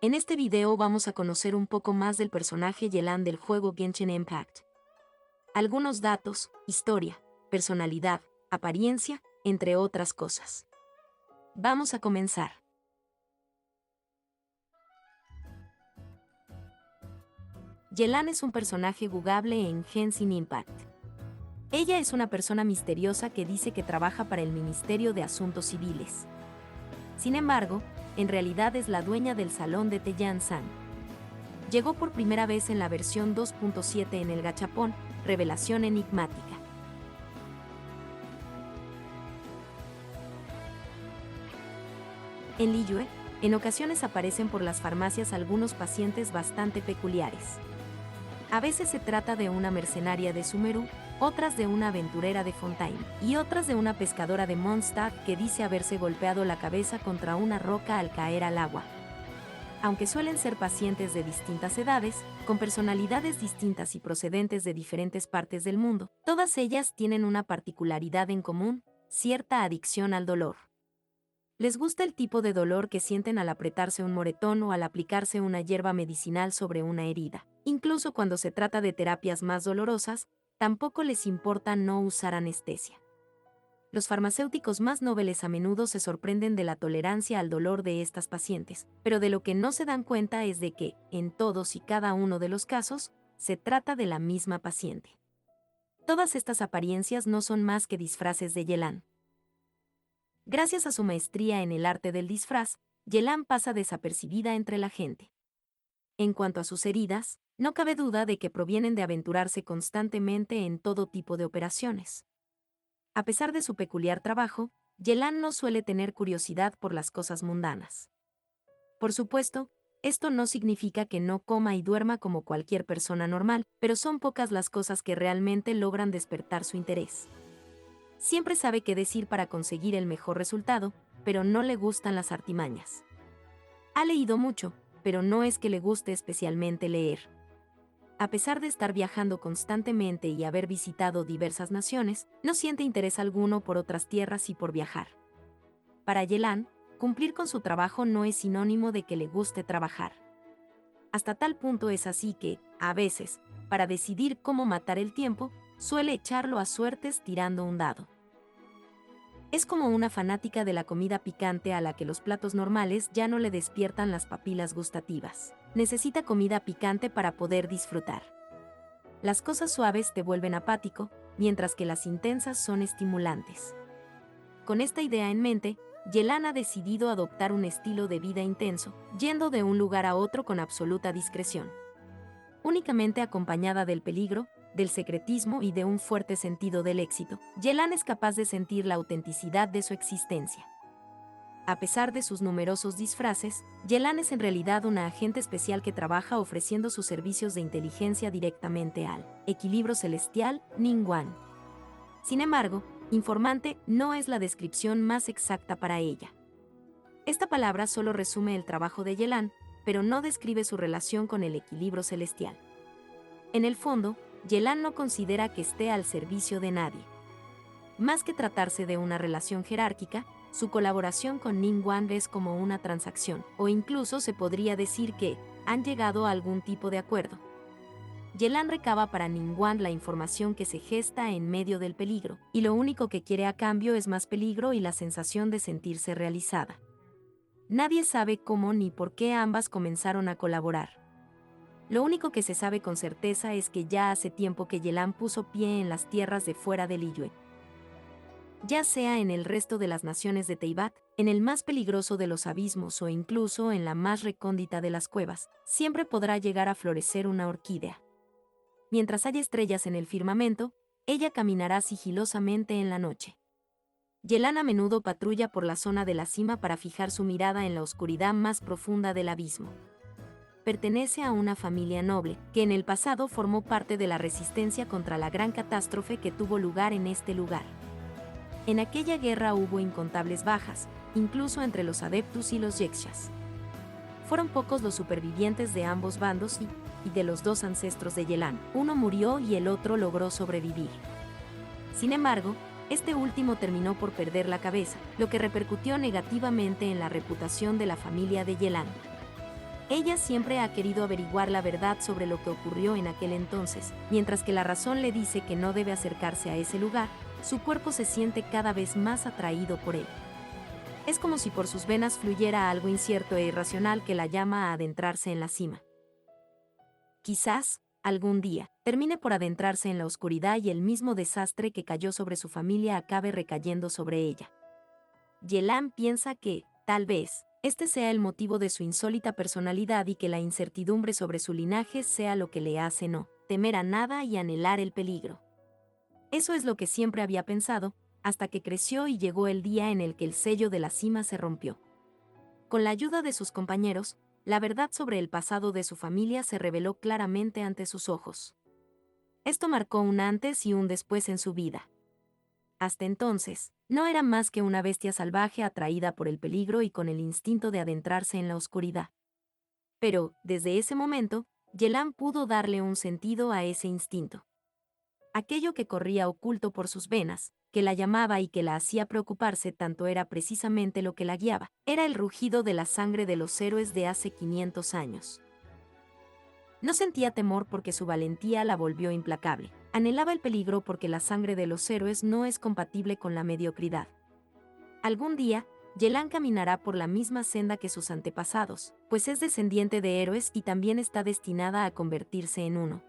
En este video vamos a conocer un poco más del personaje Yelan del juego Genshin Impact. Algunos datos, historia, personalidad, apariencia, entre otras cosas. Vamos a comenzar. Yelan es un personaje jugable en Genshin Impact. Ella es una persona misteriosa que dice que trabaja para el Ministerio de Asuntos Civiles. Sin embargo, en realidad es la dueña del salón de Teyan-san. Llegó por primera vez en la versión 2.7 en el gachapón, Revelación Enigmática. En Liyue, en ocasiones aparecen por las farmacias algunos pacientes bastante peculiares. A veces se trata de una mercenaria de Sumeru, otras de una aventurera de Fontaine, y otras de una pescadora de Mondstadt que dice haberse golpeado la cabeza contra una roca al caer al agua. Aunque suelen ser pacientes de distintas edades, con personalidades distintas y procedentes de diferentes partes del mundo, todas ellas tienen una particularidad en común: cierta adicción al dolor. Les gusta el tipo de dolor que sienten al apretarse un moretón o al aplicarse una hierba medicinal sobre una herida. Incluso cuando se trata de terapias más dolorosas, tampoco les importa no usar anestesia. Los farmacéuticos más nobles a menudo se sorprenden de la tolerancia al dolor de estas pacientes, pero de lo que no se dan cuenta es de que, en todos y cada uno de los casos, se trata de la misma paciente. Todas estas apariencias no son más que disfraces de Yelan. Gracias a su maestría en el arte del disfraz, Yelan pasa desapercibida entre la gente. En cuanto a sus heridas, no cabe duda de que provienen de aventurarse constantemente en todo tipo de operaciones. A pesar de su peculiar trabajo, Yelan no suele tener curiosidad por las cosas mundanas. Por supuesto, esto no significa que no coma y duerma como cualquier persona normal, pero son pocas las cosas que realmente logran despertar su interés. Siempre sabe qué decir para conseguir el mejor resultado, pero no le gustan las artimañas. Ha leído mucho, pero no es que le guste especialmente leer. A pesar de estar viajando constantemente y haber visitado diversas naciones, no siente interés alguno por otras tierras y por viajar. Para Yelan, cumplir con su trabajo no es sinónimo de que le guste trabajar. Hasta tal punto es así que, a veces, para decidir cómo matar el tiempo, suele echarlo a suertes tirando un dado. Es como una fanática de la comida picante a la que los platos normales ya no le despiertan las papilas gustativas. Necesita comida picante para poder disfrutar. Las cosas suaves te vuelven apático, mientras que las intensas son estimulantes. Con esta idea en mente, Yelan ha decidido adoptar un estilo de vida intenso, yendo de un lugar a otro con absoluta discreción. Únicamente acompañada del peligro, del secretismo y de un fuerte sentido del éxito, Yelan es capaz de sentir la autenticidad de su existencia. A pesar de sus numerosos disfraces, Yelan es en realidad una agente especial que trabaja ofreciendo sus servicios de inteligencia directamente al equilibrio celestial Ningguang. Sin embargo, informante no es la descripción más exacta para ella. Esta palabra solo resume el trabajo de Yelan, pero no describe su relación con el equilibrio celestial. En el fondo, Yelan no considera que esté al servicio de nadie. Más que tratarse de una relación jerárquica, su colaboración con Ningguang es como una transacción, o incluso se podría decir que han llegado a algún tipo de acuerdo. Yelan recaba para Ningguang la información que se gesta en medio del peligro, y lo único que quiere a cambio es más peligro y la sensación de sentirse realizada. Nadie sabe cómo ni por qué ambas comenzaron a colaborar. Lo único que se sabe con certeza es que ya hace tiempo que Yelan puso pie en las tierras de fuera de Liyue. Ya sea en el resto de las naciones de Teyvat, en el más peligroso de los abismos o incluso en la más recóndita de las cuevas, siempre podrá llegar a florecer una orquídea. Mientras haya estrellas en el firmamento, ella caminará sigilosamente en la noche. Yelan a menudo patrulla por la zona de la cima para fijar su mirada en la oscuridad más profunda del abismo. Pertenece a una familia noble, que en el pasado formó parte de la resistencia contra la gran catástrofe que tuvo lugar en este lugar. En aquella guerra hubo incontables bajas, incluso entre los Adeptus y los Yexas. Fueron pocos los supervivientes de ambos bandos y de los dos ancestros de Yelan, uno murió y el otro logró sobrevivir. Sin embargo, este último terminó por perder la cabeza, lo que repercutió negativamente en la reputación de la familia de Yelan. Ella siempre ha querido averiguar la verdad sobre lo que ocurrió en aquel entonces, mientras que la razón le dice que no debe acercarse a ese lugar, su cuerpo se siente cada vez más atraído por él. Es como si por sus venas fluyera algo incierto e irracional que la llama a adentrarse en la cima. Quizás, algún día, termine por adentrarse en la oscuridad y el mismo desastre que cayó sobre su familia acabe recayendo sobre ella. Yelan piensa que, tal vez, este sea el motivo de su insólita personalidad y que la incertidumbre sobre su linaje sea lo que le hace no temer a nada y anhelar el peligro. Eso es lo que siempre había pensado, hasta que creció y llegó el día en el que el sello de la cima se rompió. Con la ayuda de sus compañeros, la verdad sobre el pasado de su familia se reveló claramente ante sus ojos. Esto marcó un antes y un después en su vida. Hasta entonces, no era más que una bestia salvaje atraída por el peligro y con el instinto de adentrarse en la oscuridad. Pero, desde ese momento, Yelan pudo darle un sentido a ese instinto. Aquello que corría oculto por sus venas, que la llamaba y que la hacía preocuparse tanto era precisamente lo que la guiaba, era el rugido de la sangre de los héroes de hace 500 años. No sentía temor porque su valentía la volvió implacable. Anhelaba el peligro porque la sangre de los héroes no es compatible con la mediocridad. Algún día, Yelan caminará por la misma senda que sus antepasados, pues es descendiente de héroes y también está destinada a convertirse en uno.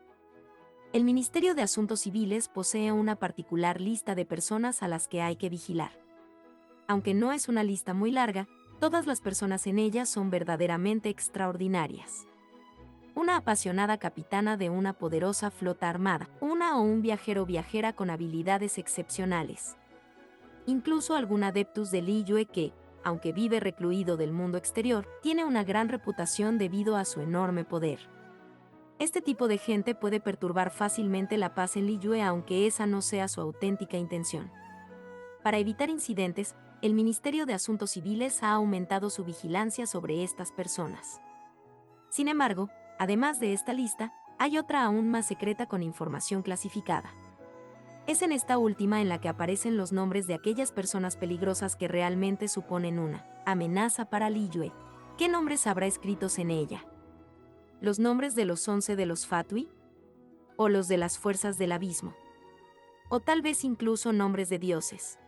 El Ministerio de Asuntos Civiles posee una particular lista de personas a las que hay que vigilar. Aunque no es una lista muy larga, todas las personas en ella son verdaderamente extraordinarias. Una apasionada capitana de una poderosa flota armada, una o un viajero o viajera con habilidades excepcionales. Incluso algún adeptus de Liyue que, aunque vive recluido del mundo exterior, tiene una gran reputación debido a su enorme poder. Este tipo de gente puede perturbar fácilmente la paz en Liyue aunque esa no sea su auténtica intención. Para evitar incidentes, el Ministerio de Asuntos Civiles ha aumentado su vigilancia sobre estas personas. Sin embargo, además de esta lista, hay otra aún más secreta con información clasificada. Es en esta última en la que aparecen los nombres de aquellas personas peligrosas que realmente suponen una amenaza para Liyue. ¿Qué nombres habrá escritos en ella? ¿Los nombres de los 11 de los Fatui? ¿O los de las fuerzas del abismo? ¿O tal vez incluso nombres de dioses?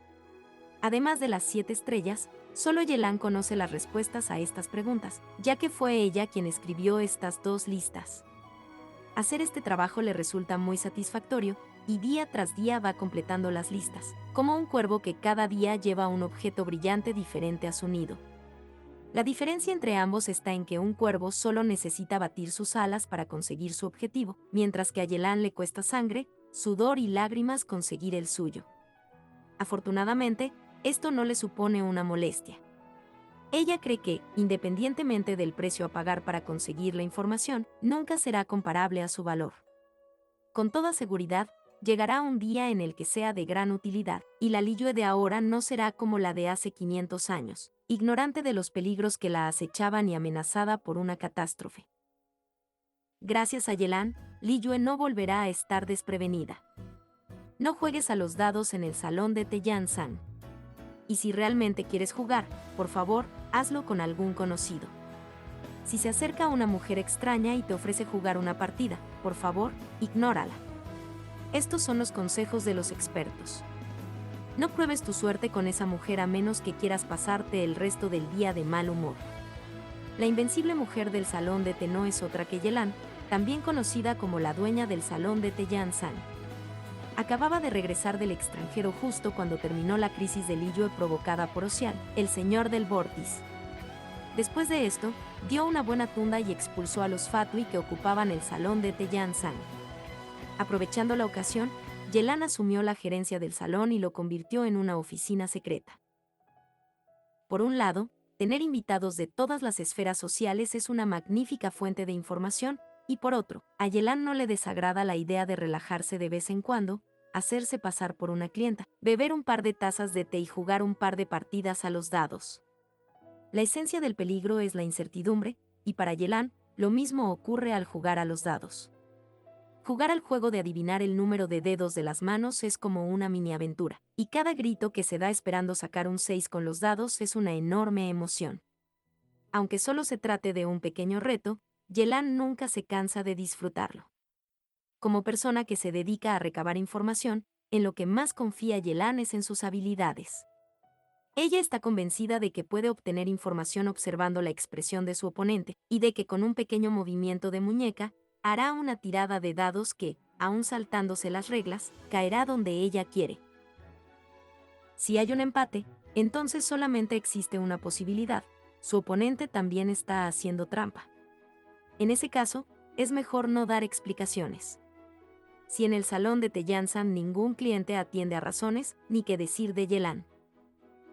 Además de las 7 estrellas, solo Yelan conoce las respuestas a estas preguntas, ya que fue ella quien escribió estas dos listas. Hacer este trabajo le resulta muy satisfactorio, y día tras día va completando las listas, como un cuervo que cada día lleva un objeto brillante diferente a su nido. La diferencia entre ambos está en que un cuervo solo necesita batir sus alas para conseguir su objetivo, mientras que a Yelan le cuesta sangre, sudor y lágrimas conseguir el suyo. Afortunadamente, esto no le supone una molestia. Ella cree que, independientemente del precio a pagar para conseguir la información, nunca será comparable a su valor. Con toda seguridad, llegará un día en el que sea de gran utilidad, y la Liyue de ahora no será como la de hace 500 años, ignorante de los peligros que la acechaban y amenazada por una catástrofe. Gracias a Yelan, Liyue no volverá a estar desprevenida. No juegues a los dados en el salón de Teyan-san. Y si realmente quieres jugar, por favor, hazlo con algún conocido. Si se acerca una mujer extraña y te ofrece jugar una partida, por favor, ignórala. Estos son los consejos de los expertos. No pruebes tu suerte con esa mujer a menos que quieras pasarte el resto del día de mal humor. La invencible mujer del salón de té no es otra que Yelan, también conocida como la dueña del salón de Teyan-san. Acababa de regresar del extranjero justo cuando terminó la crisis de Liyue provocada por Ocian, el señor del vórtice. Después de esto, dio una buena tunda y expulsó a los Fatui que ocupaban el salón de Teyan-san. Aprovechando la ocasión, Yelan asumió la gerencia del salón y lo convirtió en una oficina secreta. Por un lado, tener invitados de todas las esferas sociales es una magnífica fuente de información, y por otro, a Yelan no le desagrada la idea de relajarse de vez en cuando, hacerse pasar por una clienta, beber un par de tazas de té y jugar un par de partidas a los dados. La esencia del peligro es la incertidumbre, y para Yelan, lo mismo ocurre al jugar a los dados. Jugar al juego de adivinar el número de dedos de las manos es como una mini aventura, y cada grito que se da esperando sacar un 6 con los dados es una enorme emoción. Aunque solo se trate de un pequeño reto, Yelan nunca se cansa de disfrutarlo. Como persona que se dedica a recabar información, en lo que más confía Yelan es en sus habilidades. Ella está convencida de que puede obtener información observando la expresión de su oponente, y de que con un pequeño movimiento de muñeca, hará una tirada de dados que, aun saltándose las reglas, caerá donde ella quiere. Si hay un empate, entonces solamente existe una posibilidad: su oponente también está haciendo trampa. En ese caso, es mejor no dar explicaciones. Si en el salón de Tellansan ningún cliente atiende a razones, ni qué decir de Yelan.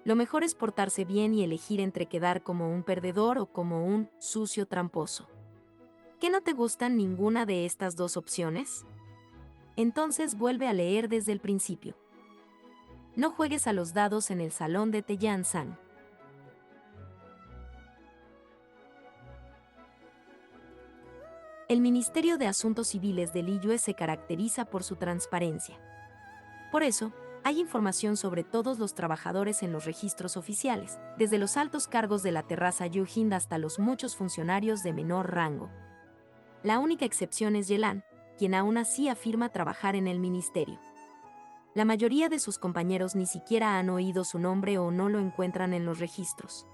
Lo mejor es portarse bien y elegir entre quedar como un perdedor o como un sucio tramposo. ¿Qué no te gustan ninguna de estas dos opciones? Entonces vuelve a leer desde el principio. No juegues a los dados en el salón de Tellansan. El Ministerio de Asuntos Civiles de Liyue se caracteriza por su transparencia. Por eso, hay información sobre todos los trabajadores en los registros oficiales, desde los altos cargos de la terraza Yuhind hasta los muchos funcionarios de menor rango. La única excepción es Yelan, quien aún así afirma trabajar en el ministerio. La mayoría de sus compañeros ni siquiera han oído su nombre o no lo encuentran en los registros.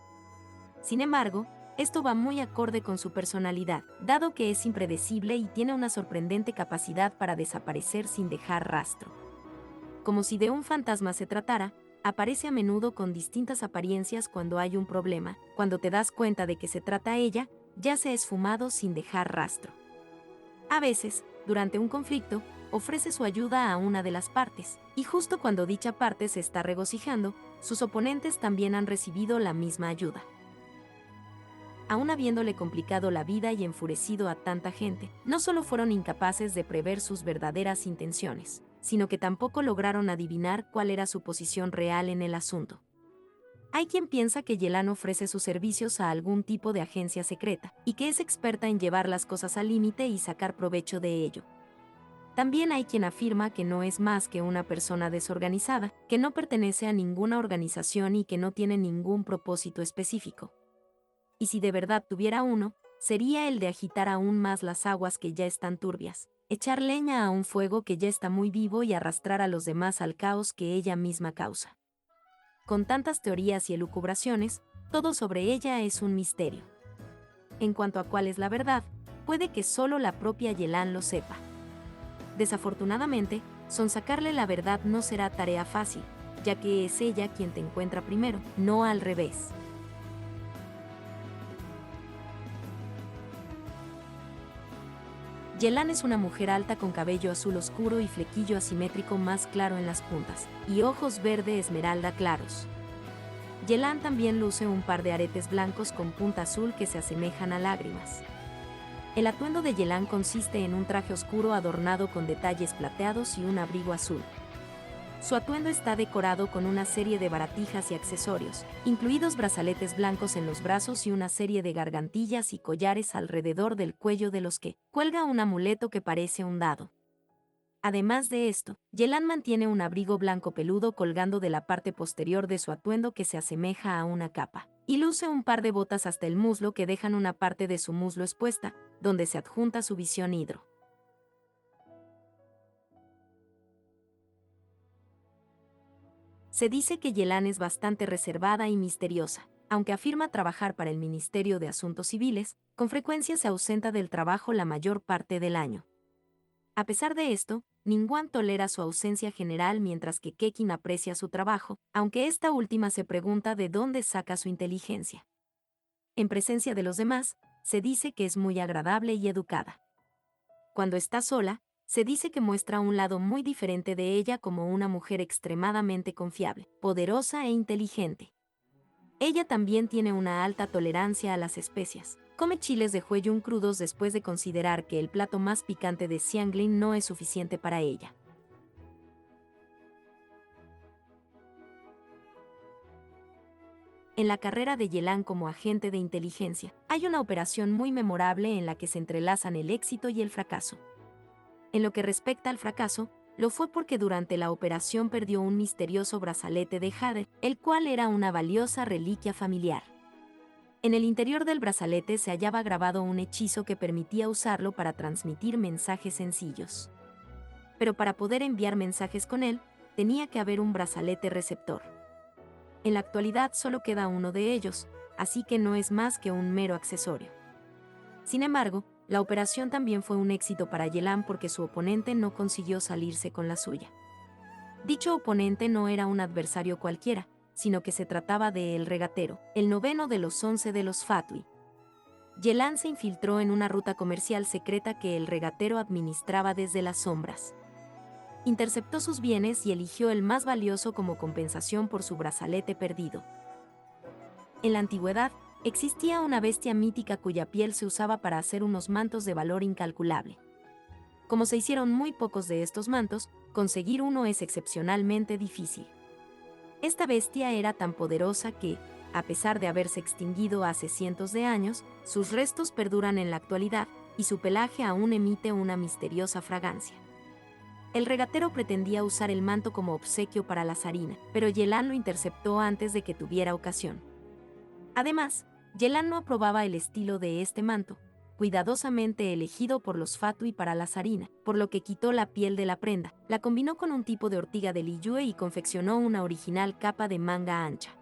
Sin embargo, esto va muy acorde con su personalidad, dado que es impredecible y tiene una sorprendente capacidad para desaparecer sin dejar rastro. Como si de un fantasma se tratara, aparece a menudo con distintas apariencias cuando hay un problema. Cuando te das cuenta de que se trata ella, ya se ha esfumado sin dejar rastro. A veces, durante un conflicto, ofrece su ayuda a una de las partes, y justo cuando dicha parte se está regocijando, sus oponentes también han recibido la misma ayuda. Aún habiéndole complicado la vida y enfurecido a tanta gente, no solo fueron incapaces de prever sus verdaderas intenciones, sino que tampoco lograron adivinar cuál era su posición real en el asunto. Hay quien piensa que Yelan ofrece sus servicios a algún tipo de agencia secreta, y que es experta en llevar las cosas al límite y sacar provecho de ello. También hay quien afirma que no es más que una persona desorganizada, que no pertenece a ninguna organización y que no tiene ningún propósito específico. Y si de verdad tuviera uno, sería el de agitar aún más las aguas que ya están turbias, echar leña a un fuego que ya está muy vivo y arrastrar a los demás al caos que ella misma causa. Con tantas teorías y elucubraciones, todo sobre ella es un misterio. En cuanto a cuál es la verdad, puede que solo la propia Yelan lo sepa. Desafortunadamente, sonsacarle la verdad no será tarea fácil, ya que es ella quien te encuentra primero, no al revés. Yelan es una mujer alta con cabello azul oscuro y flequillo asimétrico más claro en las puntas, y ojos verde esmeralda claros. Yelan también luce un par de aretes blancos con punta azul que se asemejan a lágrimas. El atuendo de Yelan consiste en un traje oscuro adornado con detalles plateados y un abrigo azul. Su atuendo está decorado con una serie de baratijas y accesorios, incluidos brazaletes blancos en los brazos y una serie de gargantillas y collares alrededor del cuello de los que cuelga un amuleto que parece un dado. Además de esto, Yelan mantiene un abrigo blanco peludo colgando de la parte posterior de su atuendo que se asemeja a una capa, y luce un par de botas hasta el muslo que dejan una parte de su muslo expuesta, donde se adjunta su visión hidro. Se dice que Yelan es bastante reservada y misteriosa. Aunque afirma trabajar para el Ministerio de Asuntos Civiles, con frecuencia se ausenta del trabajo la mayor parte del año. A pesar de esto, Ningguang tolera su ausencia general mientras que Keqing aprecia su trabajo, aunque esta última se pregunta de dónde saca su inteligencia. En presencia de los demás, se dice que es muy agradable y educada. Cuando está sola, se dice que muestra un lado muy diferente de ella como una mujer extremadamente confiable, poderosa e inteligente. Ella también tiene una alta tolerancia a las especias. Come chiles de Hueyun crudos después de considerar que el plato más picante de Xianglin no es suficiente para ella. En la carrera de Yelan como agente de inteligencia, hay una operación muy memorable en la que se entrelazan el éxito y el fracaso. En lo que respecta al fracaso, lo fue porque durante la operación perdió un misterioso brazalete de jade, el cual era una valiosa reliquia familiar. En el interior del brazalete se hallaba grabado un hechizo que permitía usarlo para transmitir mensajes sencillos. Pero para poder enviar mensajes con él, tenía que haber un brazalete receptor. En la actualidad solo queda uno de ellos, así que no es más que un mero accesorio. Sin embargo, la operación también fue un éxito para Yelan porque su oponente no consiguió salirse con la suya. Dicho oponente no era un adversario cualquiera, sino que se trataba de El Regatero, el noveno de los 11 de los Fatui. Yelan se infiltró en una ruta comercial secreta que El Regatero administraba desde las sombras. Interceptó sus bienes y eligió el más valioso como compensación por su brazalete perdido. En la antigüedad, existía una bestia mítica cuya piel se usaba para hacer unos mantos de valor incalculable. Como se hicieron muy pocos de estos mantos, conseguir uno es excepcionalmente difícil. Esta bestia era tan poderosa que, a pesar de haberse extinguido hace cientos de años, sus restos perduran en la actualidad y su pelaje aún emite una misteriosa fragancia. El regatero pretendía usar el manto como obsequio para la zarina, pero Yelan lo interceptó antes de que tuviera ocasión. Además, Yelan no aprobaba el estilo de este manto, cuidadosamente elegido por los Fatui para la zarina, por lo que quitó la piel de la prenda, la combinó con un tipo de ortiga de Liyue y confeccionó una original capa de manga ancha.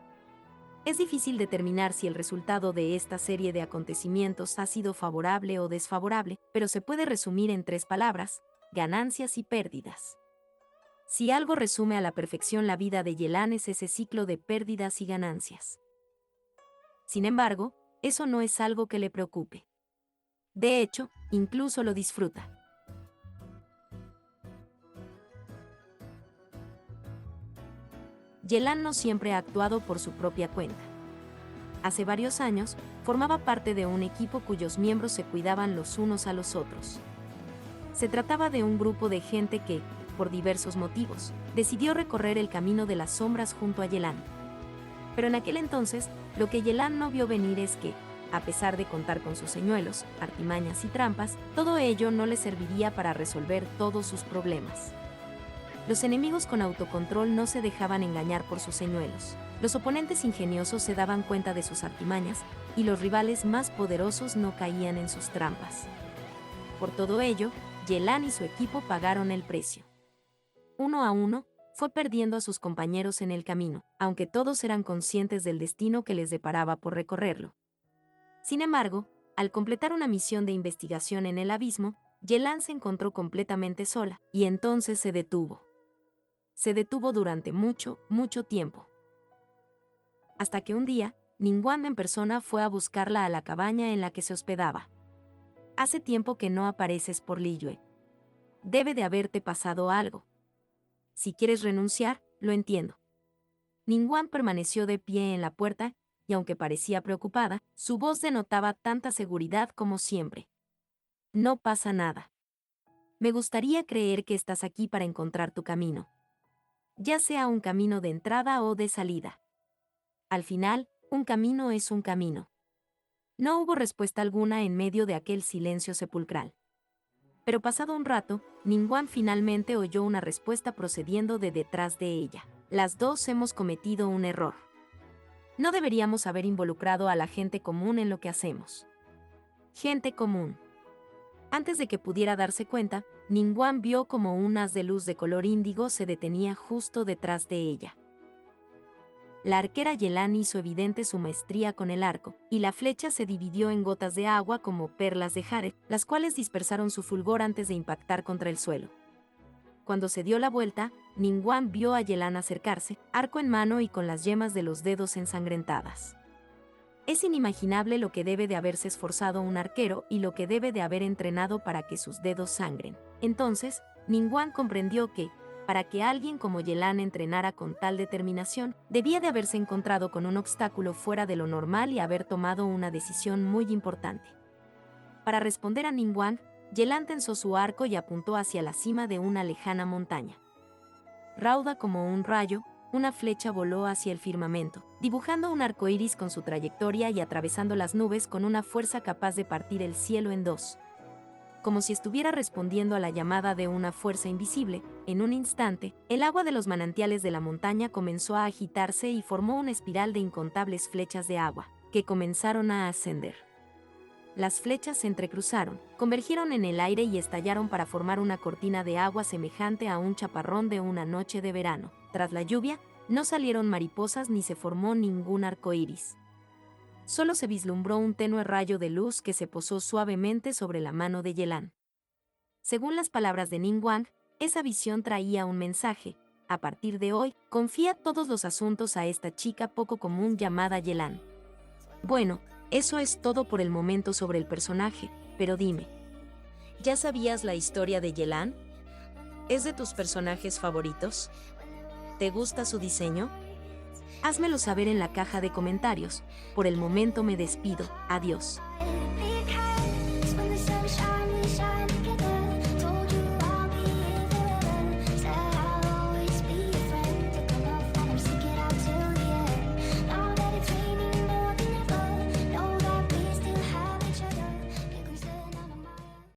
Es difícil determinar si el resultado de esta serie de acontecimientos ha sido favorable o desfavorable, pero se puede resumir en 3 palabras: ganancias y pérdidas. Si algo resume a la perfección la vida de Yelan es ese ciclo de pérdidas y ganancias. Sin embargo, eso no es algo que le preocupe. De hecho, incluso lo disfruta. Yelan no siempre ha actuado por su propia cuenta. Hace varios años, formaba parte de un equipo cuyos miembros se cuidaban los unos a los otros. Se trataba de un grupo de gente que, por diversos motivos, decidió recorrer el camino de las sombras junto a Yelan. Pero en aquel entonces, lo que Yelan no vio venir es que, a pesar de contar con sus señuelos, artimañas y trampas, todo ello no le serviría para resolver todos sus problemas. Los enemigos con autocontrol no se dejaban engañar por sus señuelos. Los oponentes ingeniosos se daban cuenta de sus artimañas, y los rivales más poderosos no caían en sus trampas. Por todo ello, Yelan y su equipo pagaron el precio. Uno a uno, fue perdiendo a sus compañeros en el camino, aunque todos eran conscientes del destino que les deparaba por recorrerlo. Sin embargo, al completar una misión de investigación en el abismo, Yelan se encontró completamente sola, y entonces se detuvo. Se detuvo durante mucho, mucho tiempo. Hasta que un día, Ningguang en persona fue a buscarla a la cabaña en la que se hospedaba. Hace tiempo que no apareces por Liyue. Debe de haberte pasado algo. Si quieres renunciar, lo entiendo. Ningguang permaneció de pie en la puerta, y aunque parecía preocupada, su voz denotaba tanta seguridad como siempre. No pasa nada. Me gustaría creer que estás aquí para encontrar tu camino. Ya sea un camino de entrada o de salida. Al final, un camino es un camino. No hubo respuesta alguna en medio de aquel silencio sepulcral. Pero pasado un rato, Ningguang finalmente oyó una respuesta procediendo de detrás de ella. Las dos hemos cometido un error. No deberíamos haber involucrado a la gente común en lo que hacemos. Gente común. Antes de que pudiera darse cuenta, Ningguang vio como un haz de luz de color índigo se detenía justo detrás de ella. La arquera Yelan hizo evidente su maestría con el arco, y la flecha se dividió en gotas de agua como perlas de jade, las cuales dispersaron su fulgor antes de impactar contra el suelo. Cuando se dio la vuelta, Ningguang vio a Yelan acercarse, arco en mano y con las yemas de los dedos ensangrentadas. Es inimaginable lo que debe de haberse esforzado un arquero y lo que debe de haber entrenado para que sus dedos sangren. Entonces, Ningguang comprendió que, para que alguien como Yelan entrenara con tal determinación, debía de haberse encontrado con un obstáculo fuera de lo normal y haber tomado una decisión muy importante. Para responder a Ningguang, Yelan tensó su arco y apuntó hacia la cima de una lejana montaña. Rauda como un rayo, una flecha voló hacia el firmamento, dibujando un arco iris con su trayectoria y atravesando las nubes con una fuerza capaz de partir el cielo en dos. Como si estuviera respondiendo a la llamada de una fuerza invisible, en un instante, el agua de los manantiales de la montaña comenzó a agitarse y formó una espiral de incontables flechas de agua. que comenzaron a ascender. Las flechas se entrecruzaron, convergieron en el aire y estallaron para formar una cortina de agua semejante a un chaparrón de una noche de verano. Tras la lluvia, no salieron mariposas ni se formó ningún arco iris. Solo se vislumbró un tenue rayo de luz que se posó suavemente sobre la mano de Yelan. Según las palabras de Ningguang, esa visión traía un mensaje: a partir de hoy, confía todos los asuntos a esta chica poco común llamada Yelan. Bueno, eso es todo por el momento sobre el personaje, pero dime, ¿ya sabías la historia de Yelan? ¿Es de tus personajes favoritos? ¿Te gusta su diseño? Házmelo saber en la caja de comentarios. Por el momento me despido. Adiós.